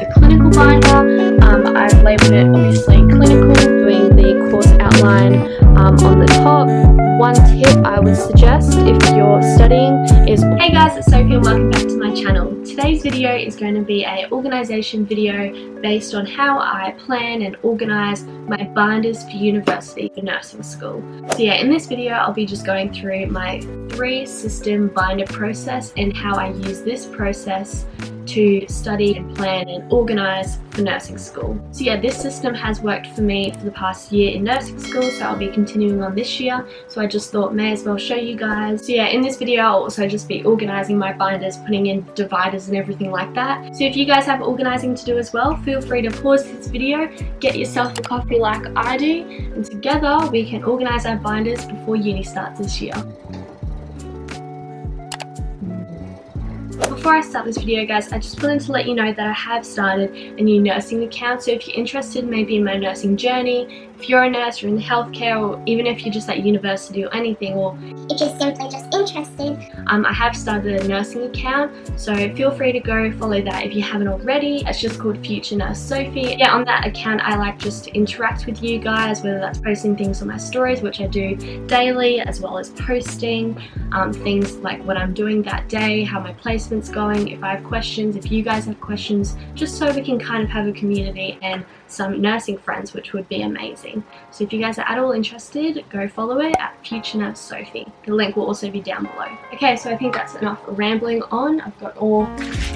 the clinical binder. I've labelled it obviously clinical, doing the course outline on the top. One tip I would suggest if you're studying is... Hey guys, it's Sophie and welcome back to my channel. Today's video is going to be an organisation video based on how I plan and organise my binders for university for nursing school. So yeah, in this video I'll be just going through my 3-system binder process and how I use this process to study and plan and organise for nursing school. So yeah, this system has worked for me for the past year in nursing school, so I'll be continuing on this year. So I just thought may as well show you guys. So yeah, in this video I'll also just be organising my binders, putting in dividers and everything like that. So if you guys have organising to do as well, feel free to pause this video, get yourself a coffee like I do, and together we can organise our binders before uni starts this year. Before I start this video guys, I just wanted to let you know that I have started a new nursing account, so if you're interested maybe in my nursing journey, if you're a nurse or in healthcare, or even if you're just at university or anything, or if you're simply just interested, I have started a nursing account, so feel free to go follow that if you haven't already. It's just called Future Nurse Sophie. Yeah, on that account I like just to interact with you guys, whether that's posting things on my stories, which I do daily, as well as posting things like what I'm doing that day, how my placement's going, if I have questions, if you guys have questions, just so we can kind of have a community and some nursing friends, which would be amazing. So if you guys are at all interested, go follow it at Future Nurse Sophie. The link will also be down below. Okay, so I think that's enough rambling on. I've got all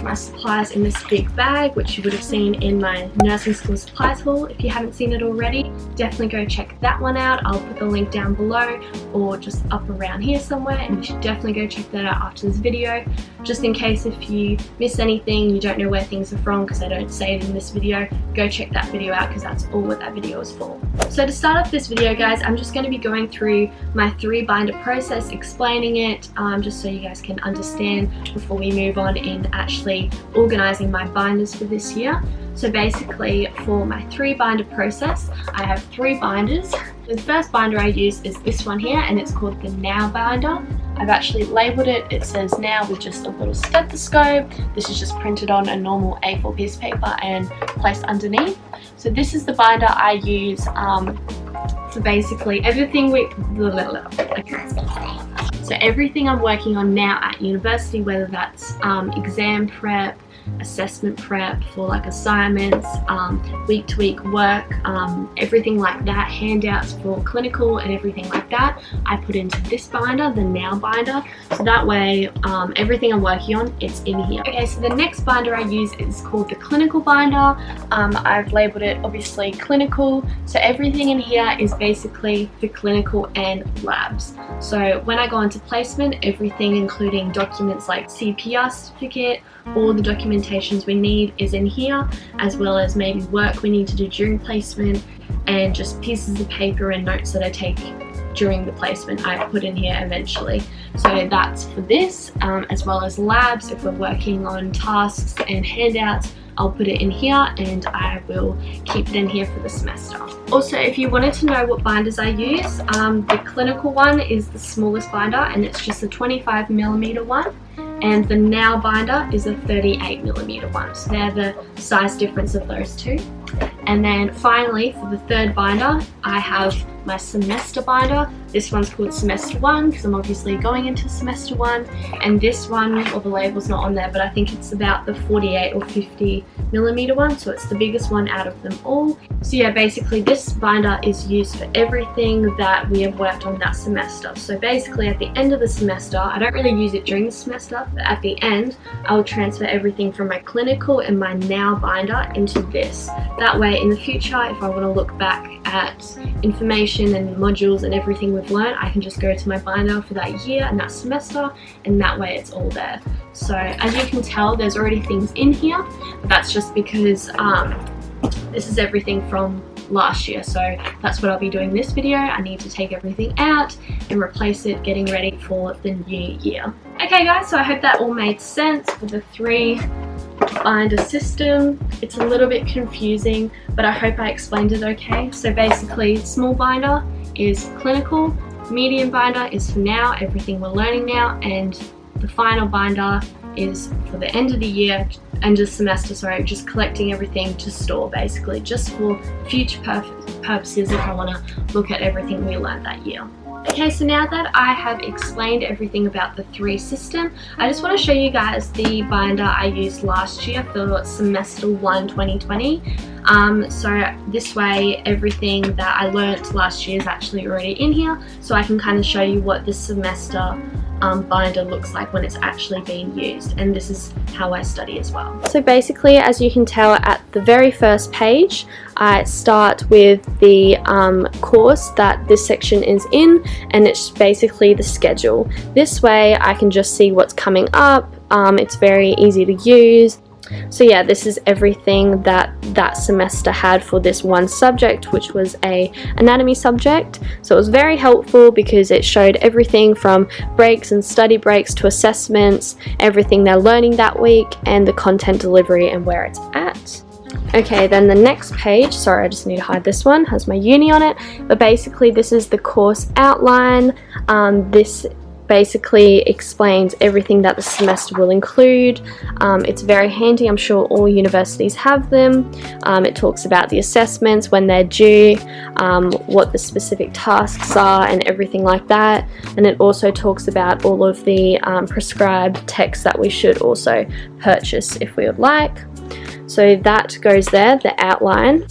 my supplies in this big bag, which you would have seen in my nursing school supplies haul. If you haven't seen it already, definitely go check that one out. I'll put the link down below or just up around here somewhere, and you should definitely go check that out after this video, just in case if you miss anything, you don't know where things are from because I don't say it in this video, go check that video out because that's all what that video is for. So to start off this video guys, I'm just going to be going through my 3-binder process, explaining it just so you guys can understand before we move on in actually organising my binders for this year. So basically for my 3-binder process, I have 3 binders. The first binder I use is this one here, and it's called the Now binder. I've actually labelled it, it says Now with just a little stethoscope. This is just printed on a normal A4 piece of paper and placed underneath. So this is the binder I use for basically everything So everything I'm working on now at university, whether that's exam prep, assessment prep for like assignments, week-to-week work, everything like that, handouts for clinical and everything like that, I put into this binder, the Now binder, so that way everything I'm working on, it's in here. Okay, so the next binder I use is called the Clinical binder. I've labelled it obviously clinical, so everything in here is basically for clinical and labs. So when I go into placement, everything including documents like CPR certificate, all the documentations we need is in here, as well as maybe work we need to do during placement, and just pieces of paper and notes that I take during the placement I put in here eventually. So that's for this, as well as labs. If we're working on tasks and handouts, I'll put it in here and I will keep it in here for the semester. Also, if you wanted to know what binders I use, the clinical one is the smallest binder and it's just a 25mm one, and the Now binder is a 38mm one. So they're the size difference of those two. And then finally, for the 3rd binder, I have my semester binder. This one's called Semester 1 because I'm obviously going into Semester 1, and this one, well, the label's not on there, but I think it's about the 48 or 50mm one, so it's the biggest one out of them all. So yeah, basically this binder is used for everything that we have worked on that semester. So basically at the end of the semester, I don't really use it during the semester, but at the end I'll transfer everything from my clinical and my Now binder into this. That way in the future, if I want to look back at information and modules and everything we've learned, I can just go to my binder for that year and that semester, and that way it's all there. So as you can tell, there's already things in here, but that's just because this is everything from last year, so that's what I'll be doing this video. I need to take everything out and replace it, getting ready for the new year. Okay guys, so I hope that all made sense for the 3-binder system. It's a little bit confusing, but I hope I explained it okay. So basically, small binder is clinical, medium binder is for now, everything we're learning now, and the final binder is for the end of the year, end of semester, sorry, just collecting everything to store, basically, just for future purposes if I want to look at everything we learned that year. Okay, so now that I have explained everything about the 3 system, I just want to show you guys the binder I used last year for semester 1 2020. So this way everything that I learnt last year is actually already in here, so I can kind of show you what this semester binder looks like when it's actually being used, and this is how I study as well. So basically, as you can tell at the very first page, I start with the course that this section is in, and it's basically the schedule. This way I can just see what's coming up. It's very easy to use. So yeah, this is everything that semester had for this one subject, which was a anatomy subject. So it was very helpful because it showed everything from breaks and study breaks to assessments, everything they're learning that week, and the content delivery and where it's at. Okay, then the next page, sorry, I just need to hide this one, has my uni on it, but basically this is the course outline. This basically explains everything that the semester will include. It's very handy, I'm sure all universities have them. It talks about the assessments, when they're due, what the specific tasks are and everything like that, and it also talks about all of the prescribed texts that we should also purchase if we would like. So that goes there, the outline.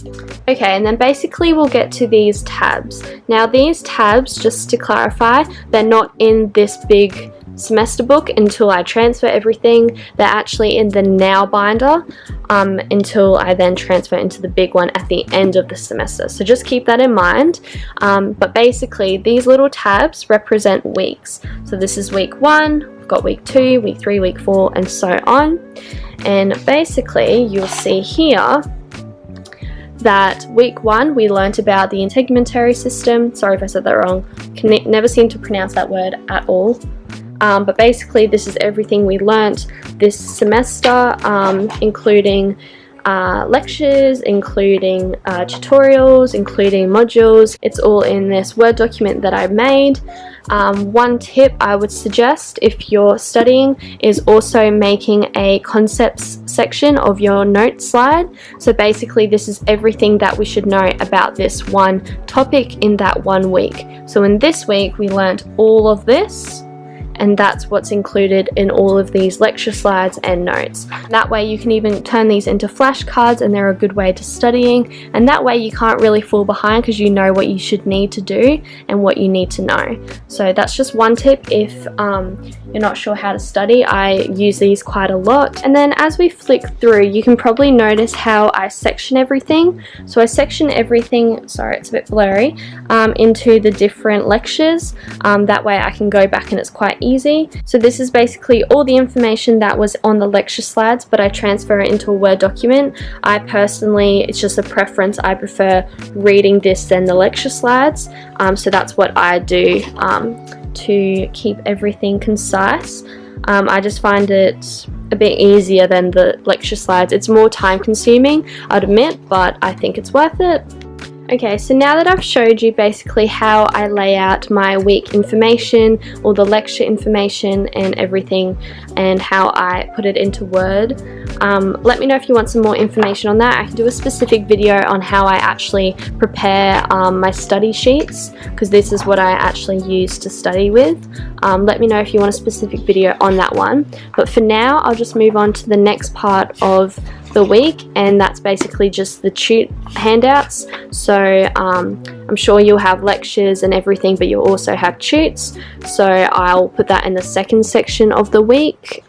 Okay, and then basically we'll get to these tabs. Now these tabs, just to clarify, they're not in this big semester book until I transfer everything. They're actually in the Now binder until I then transfer into the big one at the end of the semester. So just keep that in mind. But basically these little tabs represent weeks. So this is week 1, we've got week 2, week 3, week 4, and so on. And basically you'll see here that week 1 we learnt about the integumentary system. Sorry if I said that wrong, never seem to pronounce that word at all. But basically this is everything we learnt this semester, including lectures, including tutorials, including modules. It's all in this Word document that I made. One tip I would suggest if you're studying is also making a concepts section of your notes slide. So basically this is everything that we should know about this one topic in that 1 week. So in this week we learnt all of this, and that's what's included in all of these lecture slides and notes. That way you can even turn these into flashcards, and they're a good way to studying, and that way you can't really fall behind because you know what you should need to do and what you need to know. So that's just one tip if you're not sure how to study. I use these quite a lot. And then as we flick through, you can probably notice how I section everything. So I section everything, sorry it's a bit blurry, into the different lectures. That way I can go back and it's quite easy. So this is basically all the information that was on the lecture slides, but I transfer it into a Word document. I personally, it's just a preference, I prefer reading this than the lecture slides. So that's what I do to keep everything concise. I just find it a bit easier than the lecture slides. It's more time consuming, I'd admit, but I think it's worth it. Okay, so now that I've showed you basically how I lay out my week information, all the lecture information and everything, and how I put it into Word, let me know if you want some more information on that. I can do a specific video on how I actually prepare my study sheets, because this is what I actually use to study with. Let me know if you want a specific video on that one. But for now, I'll just move on to the next part of the week, and that's basically just the tute handouts. So I'm sure you'll have lectures and everything, but you'll also have tutes, so I'll put that in the second section of the week,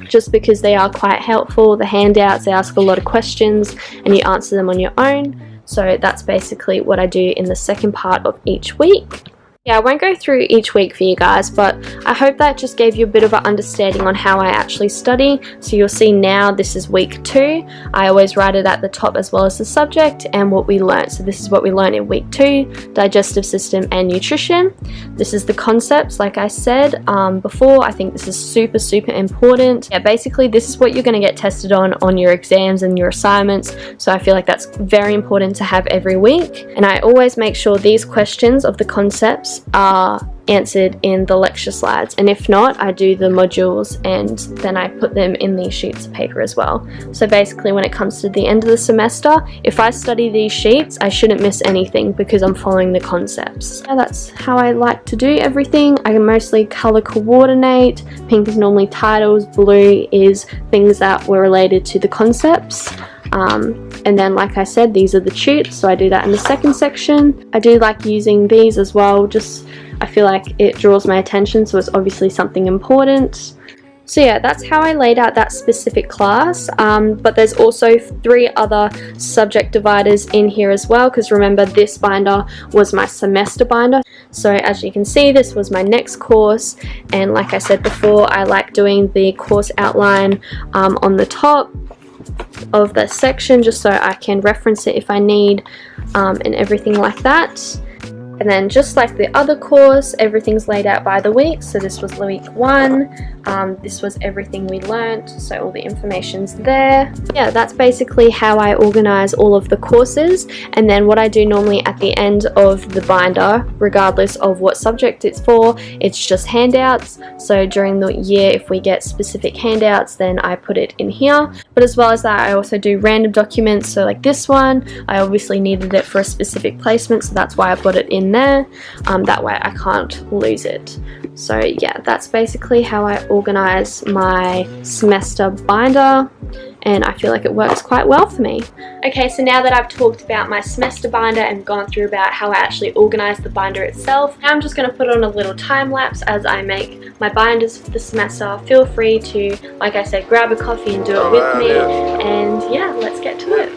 just because they are quite helpful. The handouts, they ask a lot of questions and you answer them on your own, so that's basically what I do in the second part of each week. Yeah, I won't go through each week for you guys, but I hope that just gave you a bit of an understanding on how I actually study. So you'll see now this is week 2. I always write it at the top as well as the subject and what we learned. So this is what we learned in week 2, digestive system and nutrition. This is the concepts, like I said before. I think this is super, super important. Yeah, basically this is what you're going to get tested on your exams and your assignments. So I feel like that's very important to have every week. And I always make sure these questions of the concepts questions are answered in the lecture slides, and if not, I do the modules and then I put them in these sheets of paper as well. So basically, when it comes to the end of the semester, if I study these sheets, I shouldn't miss anything because I'm following the concepts. So that's how I like to do everything. I can mostly color coordinate. Pink is normally titles, blue is things that were related to the concepts. And then, like I said, these are the tutes, so I do that in the second section. I do like using these as well, just I feel like it draws my attention, so it's obviously something important. So yeah, that's how I laid out that specific class, but there's also 3 other subject dividers in here as well, because remember, this binder was my semester binder. So as you can see, this was my next course, and like I said before, I like doing the course outline on the top of the section just so I can reference it if I need, and everything like that. And then just like the other course, everything's laid out by the week. So this was week 1, this was everything we learnt, so all the information's there. Yeah, that's basically how I organize all of the courses. And then what I do normally at the end of the binder, regardless of what subject it's for, it's just handouts. So during the year, if we get specific handouts, then I put it in here. But as well as that, I also do random documents. So like this one, I obviously needed it for a specific placement, so that's why I put it in there. That way I can't lose it. So yeah, that's basically how I organize my semester binder, and I feel like it works quite well for me. Okay, so now that I've talked about my semester binder and gone through about how I actually organize the binder itself, now I'm just going to put on a little time lapse as I make my binders for the semester. Feel free to, like I said, grab a coffee and do it with me, and yeah, let's get to it.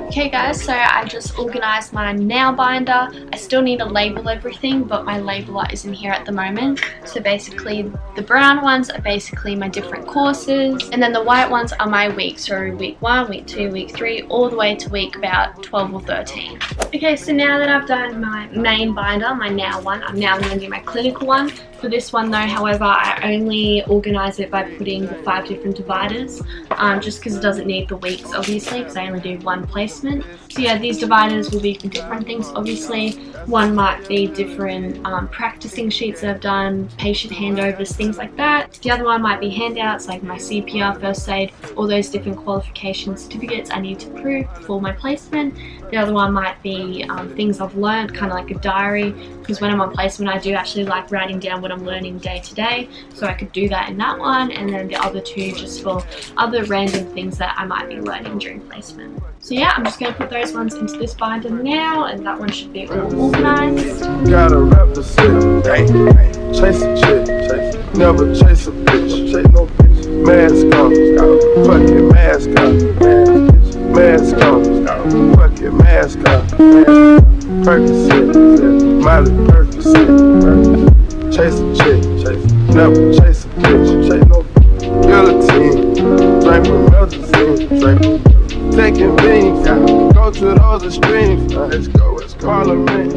Okay guys, so I just organized my now binder. I still need to label everything, but my labeler isn't here at the moment. So basically the brown ones are basically my different courses, and then the white ones are my weeks, so week 1, week 2, week 3, all the way to week about 12 or 13. Okay, so now that I've done my main binder, my now one, I'm now going to do my clinical one. For this one though, however, I only organize it by putting the 5 different dividers, just because it doesn't need the weeks obviously, because I only do one placement. So yeah, these dividers will be for different things obviously. One might be different practicing sheets that I've done, patient handovers, things like that. The other one might be handouts like my CPR, first aid, all those different qualification certificates I need to prove for my placement. The other one might be things I've learned, kind of like a diary, because when I'm on placement I do actually like writing down what I'm learning day to day, so I could do that in that one, and then the other 2 just for other random things that I might be learning during placement. So yeah, I'm just going to put those ones into this binder now, and that one should be all organized. Gotta represent, chase a chick, never chase a bitch, chase no bitch. Mask on, fucking mask on, mask on, fucking mask on, Percocet, Miley Percocet, chase a chick, never chase a bitch, chase no guillotine, drink from melazine, drink taking beans, go to those extremes, let's go, Parliament,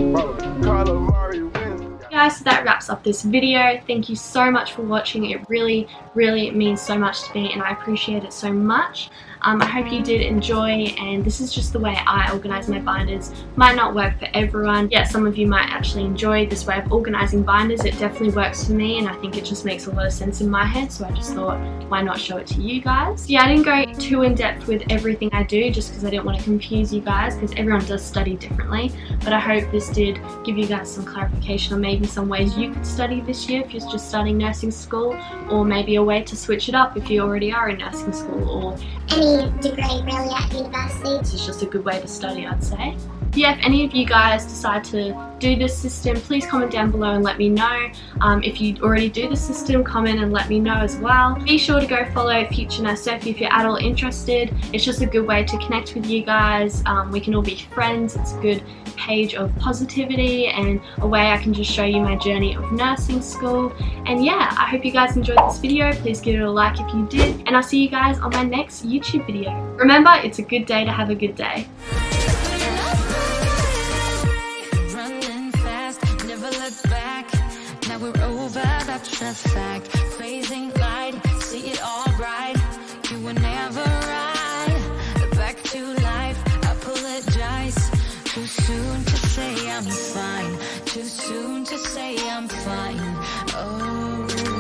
Calamari wins. Guys, so that wraps up this video. Thank you so much for watching. It really means so much to me, and I appreciate it so much. I hope you did enjoy, and this is just the way I organize my binders. Might not work for everyone. Yeah, some of you might actually enjoy this way of organizing binders. It definitely works for me, and I think it just makes a lot of sense in my head, so I just thought, why not show it to you guys? Yeah, I didn't go too in depth with everything I do just because I didn't want to confuse you guys, because everyone does study differently, but I hope this did give you guys some clarification on maybe some ways you could study this year if you're just starting nursing school, or maybe a way to switch it up if you already are in nursing school, or any degree really at university. This is just a good way to study, I'd say. Yeah, if any of you guys decide to do this system, please comment down below and let me know. If you already do the system, comment and let me know as well. Be sure to go follow Future Nurse Sophie if you're at all interested. It's just a good way to connect with you guys. We can all be friends. It's a good page of positivity and a way I can just show you my journey of nursing school. And yeah, I hope you guys enjoyed this video. Please give it a like if you did, and I'll see you guys on my next YouTube video. Remember, it's a good day to have a good day. it's a fact. Phasing light, see it all right. You were never right. Back to life, I apologize. Too soon to say I'm fine. Too soon to say I'm fine. Oh.